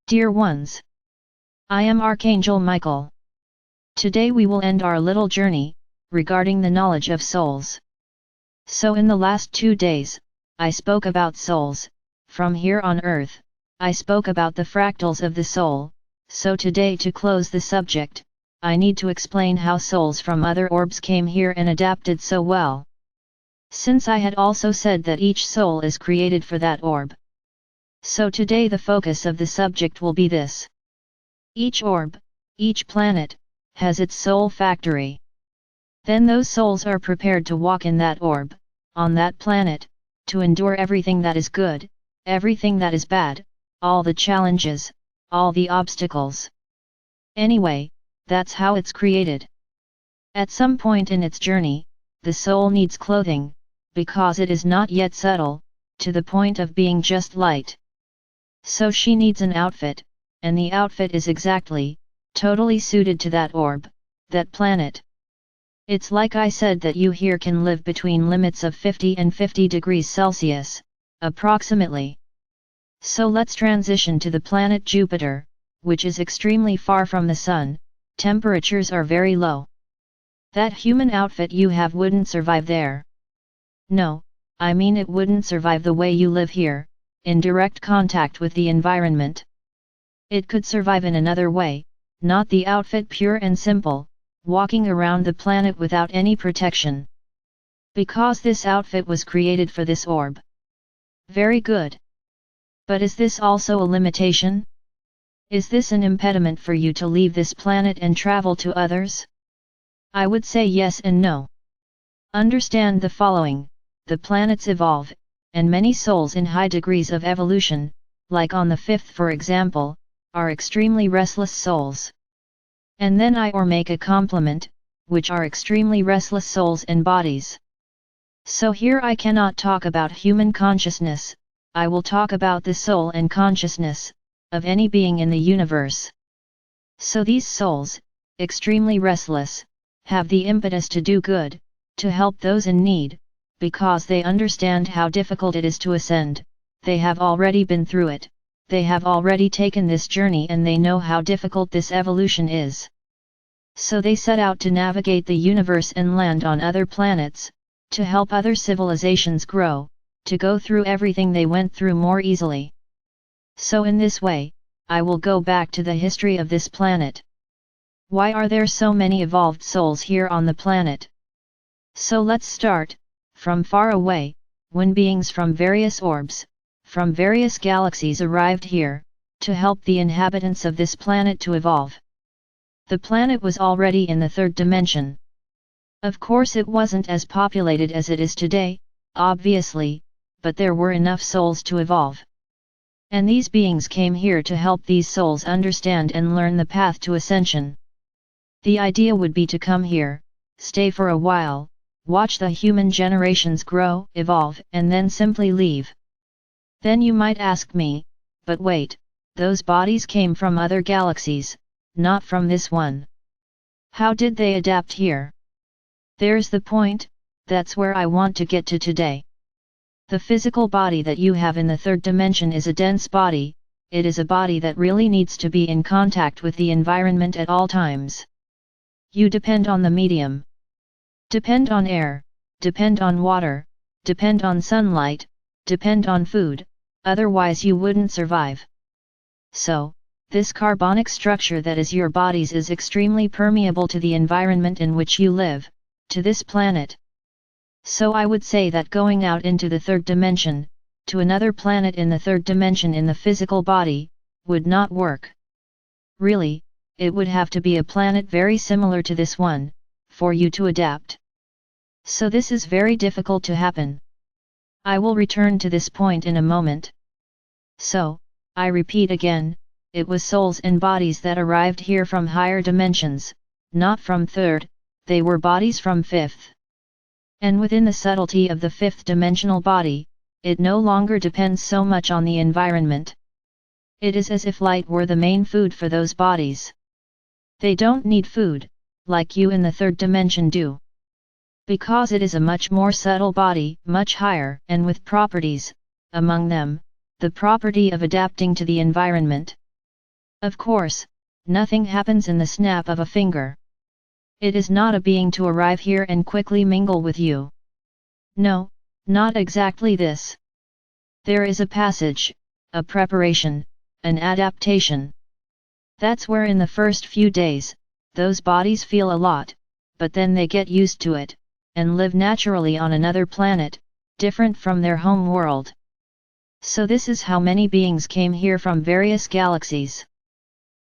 Dear ones, I am Archangel Michael. Today we will end our little journey, regarding the knowledge of souls. So in the last 2 days, I spoke about souls, from here on earth, I spoke about the fractals of the soul, so today to close the subject, I need to explain how souls from other orbs came here and adapted so well. Since I had also said that each soul is created for that orb. So today the focus of the subject will be this. Each orb, each planet, has its soul factory. Then those souls are prepared to walk in that orb, on that planet, to endure everything that is good, everything that is bad, all the challenges, all the obstacles. Anyway, that's how it's created. At some point in its journey, the soul needs clothing, because it is not yet subtle, to the point of being just light. So she needs an outfit, and the outfit is exactly, totally suited to that orb, that planet. It's like I said that you here can live between limits of 50 and 50 degrees Celsius, approximately. So let's transition to the planet Jupiter, which is extremely far from the Sun, temperatures are very low. That human outfit you have wouldn't survive there. No, I mean it wouldn't survive the way you live here, in direct contact with the environment. It could survive in another way, not the outfit pure and simple, walking around the planet without any protection. Because this outfit was created for this orb. Very good. But is this also a limitation? Is this an impediment for you to leave this planet and travel to others? I would say yes and no. Understand the following: the planets evolve, and many souls in high degrees of evolution, like on the 5th for example, are extremely restless souls. And then I or make a complement, which are extremely restless souls and bodies. So here I cannot talk about human consciousness, I will talk about the soul and consciousness, of any being in the universe. So these souls, extremely restless, have the impetus to do good, to help those in need, because they understand how difficult it is to ascend, they have already been through it, they have already taken this journey and they know how difficult this evolution is. So they set out to navigate the universe and land on other planets, to help other civilizations grow, to go through everything they went through more easily. So in this way, I will go back to the history of this planet. Why are there so many evolved souls here on the planet? So let's start. From far away, when beings from various orbs, from various galaxies arrived here, to help the inhabitants of this planet to evolve. The planet was already in the 3rd dimension. Of course it wasn't as populated as it is today, obviously, but there were enough souls to evolve. And these beings came here to help these souls understand and learn the path to ascension. The idea would be to come here, stay for a while, watch the human generations grow, evolve, and then simply leave. Then you might ask me, but wait, those bodies came from other galaxies, not from this one. How did they adapt here? There's the point, that's where I want to get to today. The physical body that you have in the 3rd dimension is a dense body, it is a body that really needs to be in contact with the environment at all times. You depend on the medium. Depend on air, depend on water, depend on sunlight, depend on food, otherwise you wouldn't survive. So, this carbonic structure that is your bodies is extremely permeable to the environment in which you live, to this planet. So I would say that going out into the 3rd dimension, to another planet in the 3rd dimension in the physical body, would not work. Really, it would have to be a planet very similar to this one, for you to adapt. So this is very difficult to happen. I will return to this point in a moment. So, I repeat again, it was souls and bodies that arrived here from higher dimensions, not from 3rd, they were bodies from 5th. And within the subtlety of the 5th dimensional body, it no longer depends so much on the environment. It is as if light were the main food for those bodies. They don't need food, like you in the 3rd dimension do. Because it is a much more subtle body, much higher, and with properties, among them, the property of adapting to the environment. Of course, nothing happens in the snap of a finger. It is not a being to arrive here and quickly mingle with you. No, not exactly this. There is a passage, a preparation, an adaptation. That's where in the first few days, those bodies feel a lot, but then they get used to it, and live naturally on another planet, different from their home world. So this is how many beings came here from various galaxies.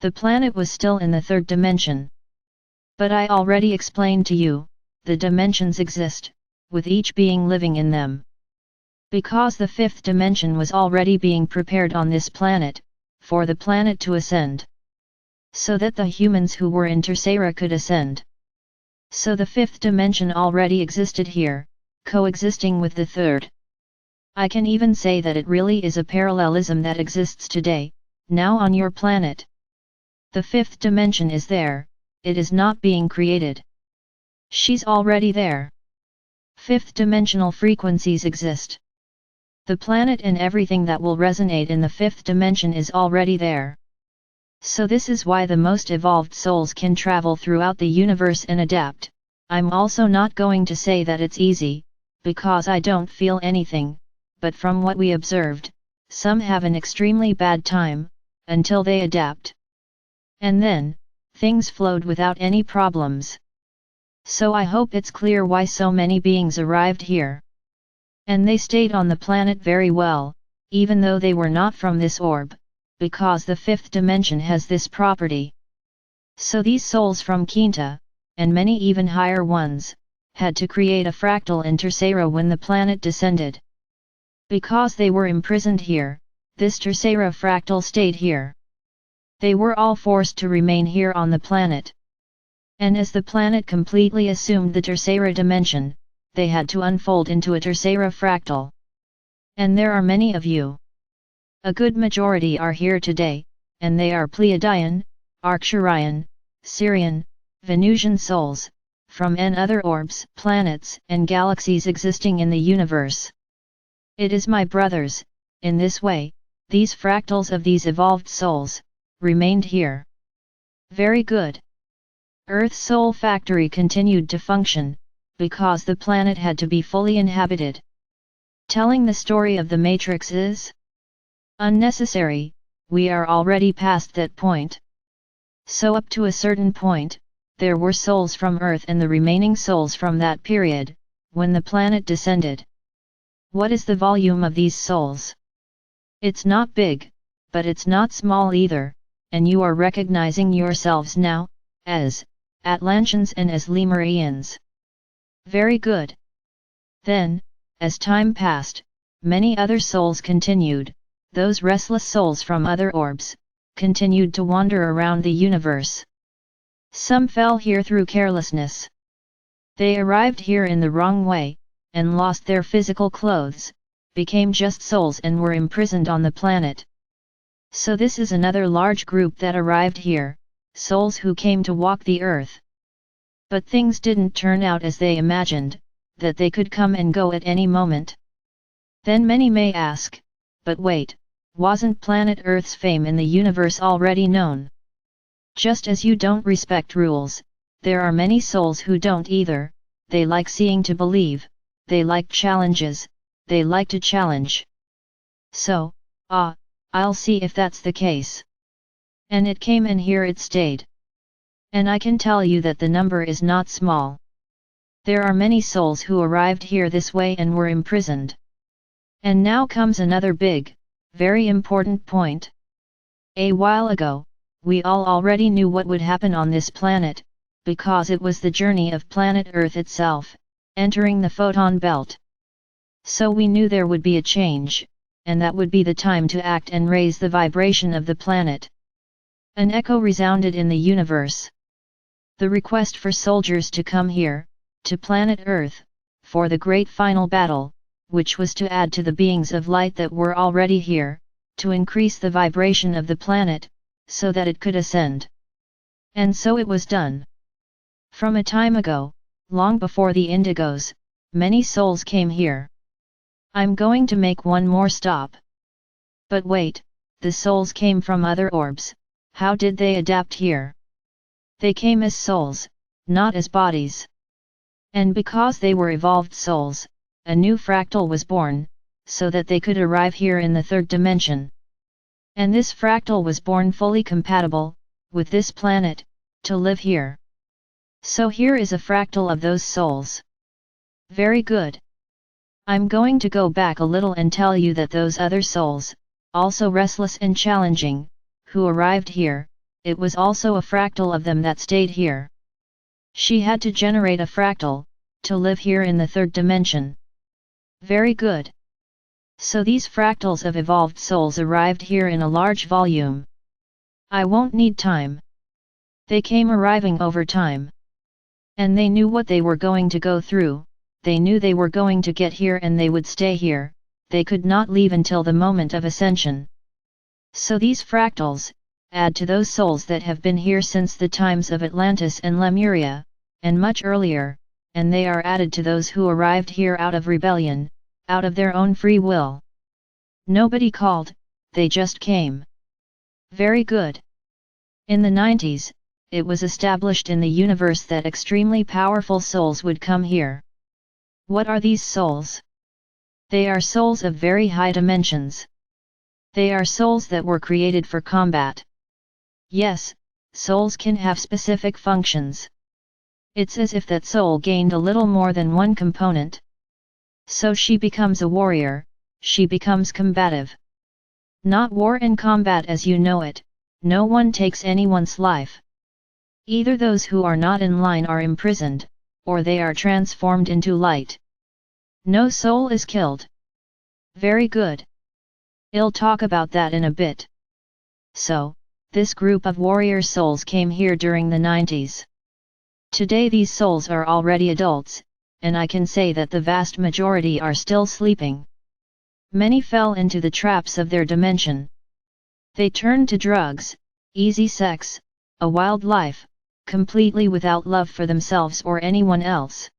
The planet was still in the third dimension. But I already explained to you, the dimensions exist, with each being living in them. Because the fifth dimension was already being prepared on this planet, for the planet to ascend. So that the humans who were in Tercera could ascend. So the fifth dimension already existed here, coexisting with the third. I can even say that it really is a parallelism that exists today, now on your planet. The fifth dimension is there, it is not being created. She's already there. Fifth dimensional frequencies exist. The planet and everything that will resonate in the fifth dimension is already there. So this is why the most evolved souls can travel throughout the universe and adapt. I'm also not going to say that it's easy, because I don't feel anything, but from what we observed, some have an extremely bad time, until they adapt. And then, things flowed without any problems. So I hope it's clear why so many beings arrived here. And they stayed on the planet very well, even though they were not from this orb, because the fifth dimension has this property. So these souls from Quinta, and many even higher ones, had to create a fractal in Tercera when the planet descended. Because they were imprisoned here, this Tercera fractal stayed here. They were all forced to remain here on the planet. And as the planet completely assumed the Tercera dimension, they had to unfold into a Tercera fractal. And there are many of you. A good majority are here today, and they are Pleiadian, Arcturian, Sirian, Venusian souls, from n other orbs, planets, and galaxies existing in the universe. It is my brothers, in this way, these fractals of these evolved souls, remained here. Very good. Earth's soul factory continued to function, because the planet had to be fully inhabited. Telling the story of the Matrix is unnecessary, we are already past that point. So up to a certain point, there were souls from Earth and the remaining souls from that period, when the planet descended. What is the volume of these souls? It's not big, but it's not small either, and you are recognizing yourselves now, as Atlanteans and as Lemurians. Very good. Then, as time passed, many other souls continued, those restless souls from other orbs, continued to wander around the universe. Some fell here through carelessness. They arrived here in the wrong way, and lost their physical clothes, became just souls and were imprisoned on the planet. So this is another large group that arrived here, souls who came to walk the earth. But things didn't turn out as they imagined, that they could come and go at any moment. Then many may ask, but wait, wasn't planet Earth's fame in the universe already known? Just as you don't respect rules, there are many souls who don't either, they like seeing to believe, they like challenges, they like to challenge. So, I'll see if that's the case. And it came and here it stayed. And I can tell you that the number is not small. There are many souls who arrived here this way and were imprisoned. And now comes another big, very important point. A while ago, we all already knew what would happen on this planet, because it was the journey of planet Earth itself, entering the photon belt. So we knew there would be a change, and that would be the time to act and raise the vibration of the planet. An echo resounded in the universe. The request for soldiers to come here, to planet Earth, for the great final battle, which was to add to the beings of light that were already here, to increase the vibration of the planet, so that it could ascend. And so it was done. From a time ago, long before the Indigos, many souls came here. I'm going to make one more stop. But wait, the souls came from other orbs, How did they adapt here? They came as souls, not as bodies. And because they were evolved souls, a new fractal was born, so that they could arrive here in the third dimension. And this fractal was born fully compatible with this planet, to live here. So here is a fractal of those souls. Very good. I'm going to go back a little and tell you that those other souls, also restless and challenging, who arrived here, it was also a fractal of them that stayed here. She had to generate a fractal, to live here in the third dimension. Very good. So these fractals of evolved souls arrived here in a large volume. I won't need time. They came arriving over time. And they knew what they were going to go through, they knew they were going to get here and they would stay here, they could not leave until the moment of ascension. So these fractals, add to those souls that have been here since the times of Atlantis and Lemuria, and much earlier, and they are added to those who arrived here out of rebellion, out of their own free will. Nobody called, they just came. Very good. In the 90s, it was established in the universe that extremely powerful souls would come here. What are these souls? They are souls of very high dimensions. They are souls that were created for combat. Yes, souls can have specific functions. It's as if that soul gained a little more than one component. So she becomes a warrior, she becomes combative. Not war and combat as you know it, no one takes anyone's life. Either those who are not in line are imprisoned, or they are transformed into light. No soul is killed. Very good. I'll talk about that in a bit. So, this group of warrior souls came here during the 90s. Today these souls are already adults, and I can say that the vast majority are still sleeping. Many fell into the traps of their dimension. They turned to drugs, easy sex, a wild life, completely without love for themselves or anyone else.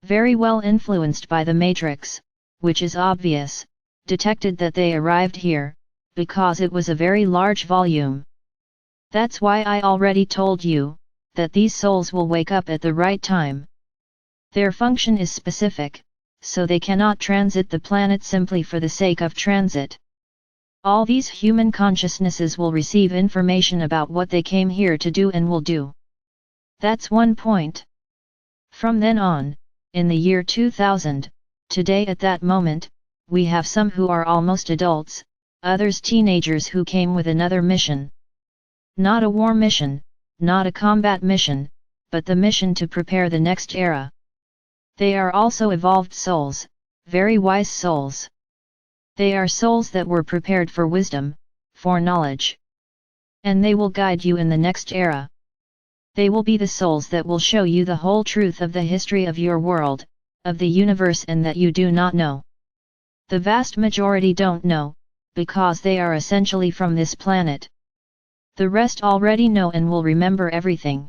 Very well influenced by the Matrix, which is obvious, detected that they arrived here, because it was a very large volume. That's why I already told you, that these souls will wake up at the right time. Their function is specific, so they cannot transit the planet simply for the sake of transit. All these human consciousnesses will receive information about what they came here to do and will do. That's one point. From then on, in the year 2000, today at that moment, we have some who are almost adults, others teenagers who came with another mission. Not a war mission, not a combat mission, but the mission to prepare the next era. They are also evolved souls, very wise souls. They are souls that were prepared for wisdom, for knowledge. And they will guide you in the next era. They will be the souls that will show you the whole truth of the history of your world, of the universe, and that you do not know. The vast majority don't know, because they are essentially from this planet. The rest already know and will remember everything.